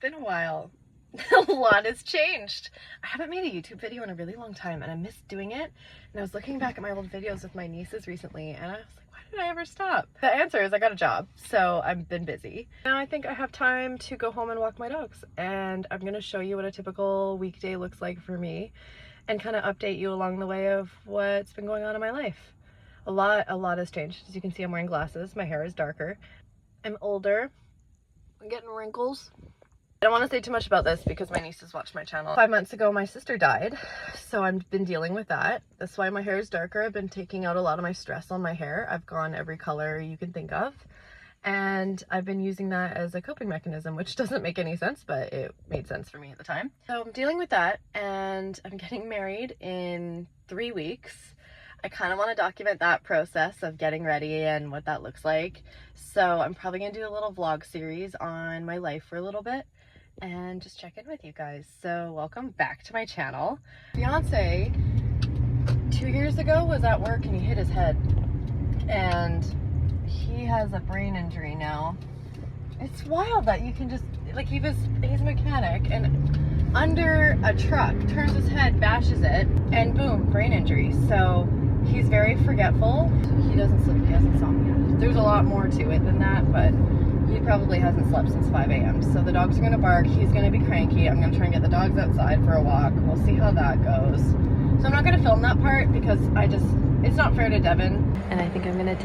been a while. A lot has changed. I haven't made a YouTube video in a really long time and I miss doing it. And I was looking back at my old videos with my nieces recently and I was like, why did I ever stop? The answer is I got a job, so I've been busy. Now I think I have time to go home and walk my dogs, and I'm gonna show you what a typical weekday looks like for me and kind of update you along the way of what's been going on in my life. A lot has changed. As you can see, I'm wearing glasses. My hair is darker. I'm older. I'm getting wrinkles. I don't want to say too much about this because my nieces watch my channel. 5 months ago, my sister died, so I've been dealing with that. That's why my hair is darker. I've been taking out a lot of my stress on my hair. I've gone every color you can think of, and I've been using that as a coping mechanism, which doesn't make any sense, but it made sense for me at the time. So I'm dealing with that, and I'm getting married in 3 weeks. I kind of want to document that process of getting ready and what that looks like. So I'm probably going to do a little vlog series on my life for a little bit and just check in with you guys. So welcome back to my channel. Fiance 2 years ago was at work and he hit his head and he has a brain injury now. It's wild that you can just, like, he's a mechanic and under a truck turns his head, bashes it, and boom, brain injury. So he's very forgetful. He doesn't sleep, he has insomnia. There's a lot more to it than that, but he probably hasn't slept since 5 a.m. So the dogs are gonna bark, he's gonna be cranky. I'm gonna try and get the dogs outside for a walk. We'll see how that goes. So I'm not gonna film that part because it's not fair to Devin. And I think I'm gonna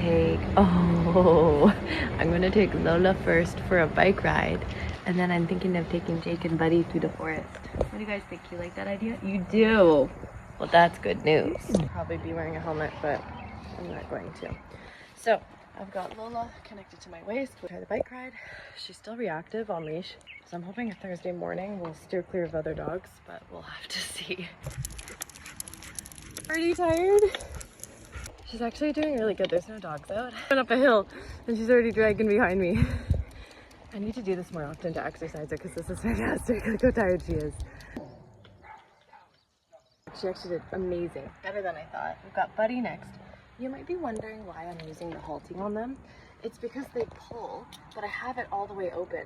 take Lola first for a bike ride. And then I'm thinking of taking Jake and Buddy through the forest. What do you guys think? You like that idea? You do? Well, that's good news. I'll probably be wearing a helmet, but I'm not going to. So I've got Lola connected to my waist. We'll try the bike ride. She's still reactive on leash. So I'm hoping a Thursday morning we'll steer clear of other dogs, but we'll have to see. Pretty tired? She's actually doing really good. There's no dogs out. I went up a hill and she's already dragging behind me. I need to do this more often to exercise her because this is fantastic. Look how tired she is. She actually did amazing. Better than I thought. We've got Buddy next. You might be wondering why I'm using the halting on them. It's because they pull, but I have it all the way open.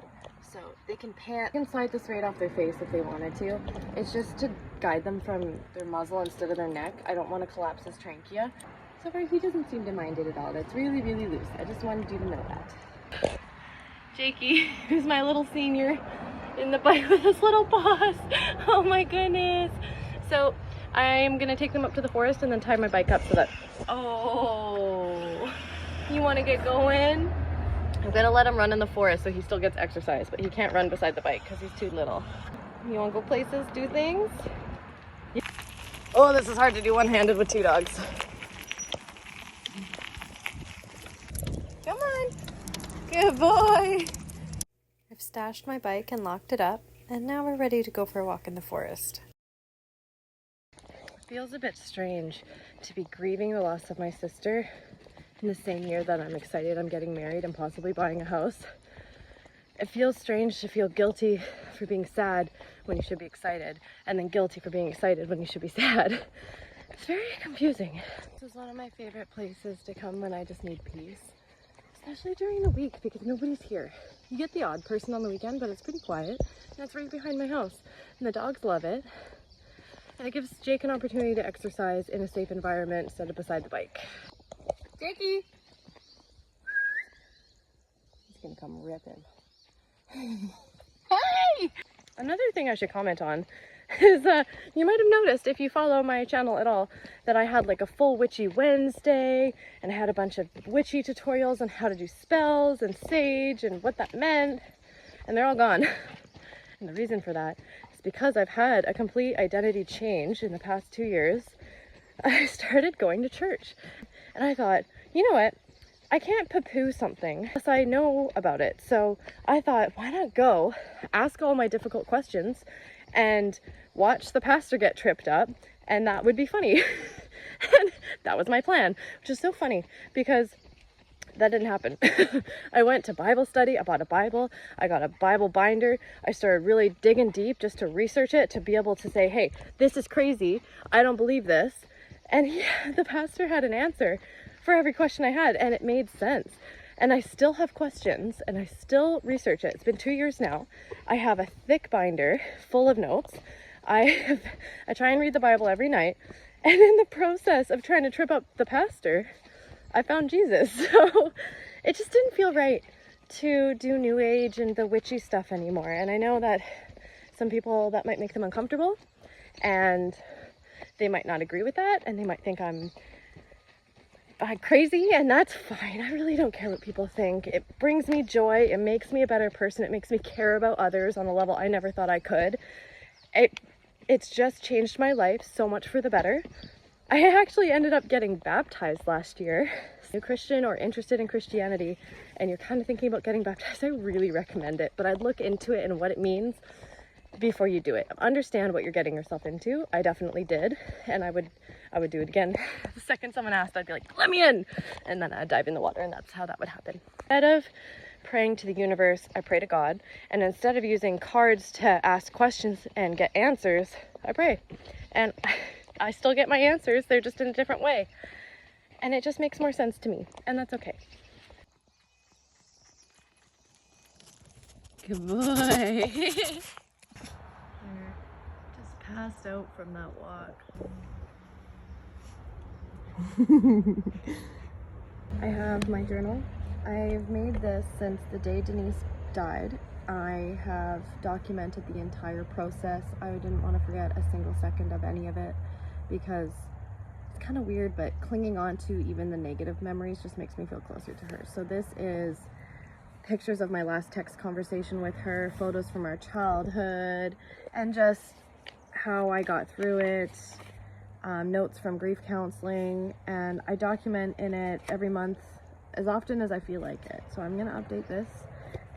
So they can pant. They can slide this right off their face if they wanted to. It's just to guide them from their muzzle instead of their neck. I don't want to collapse his trachea. So far, he doesn't seem to mind it at all. That's really, really loose. I just wanted you to know that. Jakey, who's my little senior in the bike with his little paws. Oh my goodness. So I'm gonna take them up to the forest and then tie my bike up so that, oh, you wanna get going? I'm gonna let him run in the forest so he still gets exercise, but he can't run beside the bike because he's too little. You wanna go places, do things? Oh, this is hard to do one-handed with 2 dogs. Come on. Good boy. I've stashed my bike and locked it up, and now we're ready to go for a walk in the forest. It feels a bit strange to be grieving the loss of my sister in the same year that I'm excited I'm getting married and possibly buying a house. It feels strange to feel guilty for being sad when you should be excited, and then guilty for being excited when you should be sad. It's very confusing. This is one of my favorite places to come when I just need peace. Especially during the week because nobody's here. You get the odd person on the weekend, but it's pretty quiet. And it's right behind my house. And the dogs love it. And it gives Jake an opportunity to exercise in a safe environment instead of beside the bike. Jakey! He's gonna come ripping. Hey! Another thing I should comment on is you might have noticed if you follow my channel at all that I had like a full witchy Wednesday and I had a bunch of witchy tutorials on how to do spells and sage and what that meant, and they're all gone. And the reason for that is because I've had a complete identity change in the past 2 years. I started going to church and I thought, you know what, I can't poo-poo something unless I know about it. So I thought, why not go ask all my difficult questions and watch the pastor get tripped up, and that would be funny. And that was my plan, which is so funny because that didn't happen. I went to Bible study, I bought a Bible, I got a Bible binder, I started really digging deep just to research it, to be able to say, hey, this is crazy, I don't believe this. And the pastor had an answer for every question I had, and it made sense. And I still have questions and I still research it. It's been 2 years now. I have a thick binder full of notes. I try and read the Bible every night. And in the process of trying to trip up the pastor, I found Jesus. So it just didn't feel right to do New Age and the witchy stuff anymore. And I know that some people, that might make them uncomfortable and they might not agree with that and they might think I'm crazy, and that's fine. I really don't care what people think. It brings me joy. It makes me a better person. It makes me care about others on a level I never thought I could. It's just changed my life so much for the better. I actually ended up getting baptized last year. If you're Christian or interested in Christianity and you're kind of thinking about getting baptized, I really recommend it. But I'd look into it and what it means before you do it. Understand what you're getting yourself into. I definitely did, and I would do it again. The second someone asked, I'd be like, let me in, and then I'd dive in the water, and that's how that would happen. Instead of praying to the universe, I pray to God, and instead of using cards to ask questions and get answers, I pray, and I still get my answers. They're just in a different way, and it just makes more sense to me, and that's okay. Good boy. Just passed out from that walk. I have my journal. I've made this since the day Denise died. I have documented the entire process. I didn't want to forget a single second of any of it because it's kind of weird, but clinging on to even the negative memories just makes me feel closer to her. So this is pictures of my last text conversation with her, photos from our childhood, and just how I got through it, notes from grief counseling, and I document in it every month as often as I feel like it. So I'm gonna update this,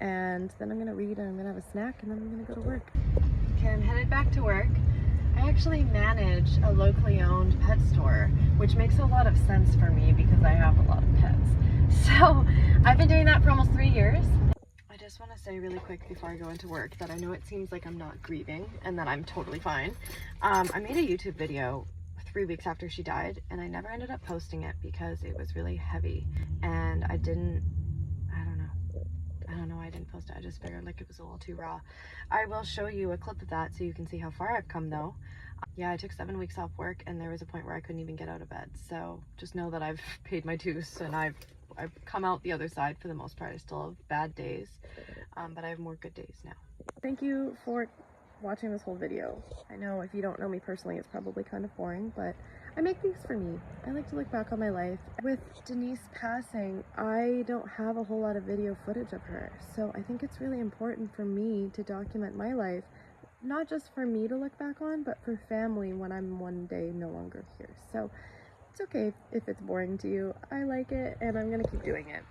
and then I'm gonna read, and I'm gonna have a snack, and then I'm gonna go to work. Okay, I'm headed back to work. I actually manage a locally owned pet store, which makes a lot of sense for me because I have a lot of pets. So I've been doing that for almost 3 years. I just want to say really quick before I go into work that I know it seems like I'm not grieving and that I'm totally fine. I made a YouTube video 3 weeks after she died, and I never ended up posting it because it was really heavy, and I don't know, I didn't post it. I just figured like it was a little too raw. I will show you a clip of that so you can see how far I've come though. Yeah, I took 7 weeks off work, and there was a point where I couldn't even get out of bed. So just know that I've paid my dues, and I've come out the other side for the most part. I still have bad days, but I have more good days now. Thank you for watching this whole video. I know if you don't know me personally, it's probably kind of boring, but I make these for me. I like to look back on my life. With Denise passing, I don't have a whole lot of video footage of her, so I think it's really important for me to document my life, not just for me to look back on, but for family when I'm one day no longer here. So it's okay if it's boring to you. I like it, and I'm gonna keep doing it.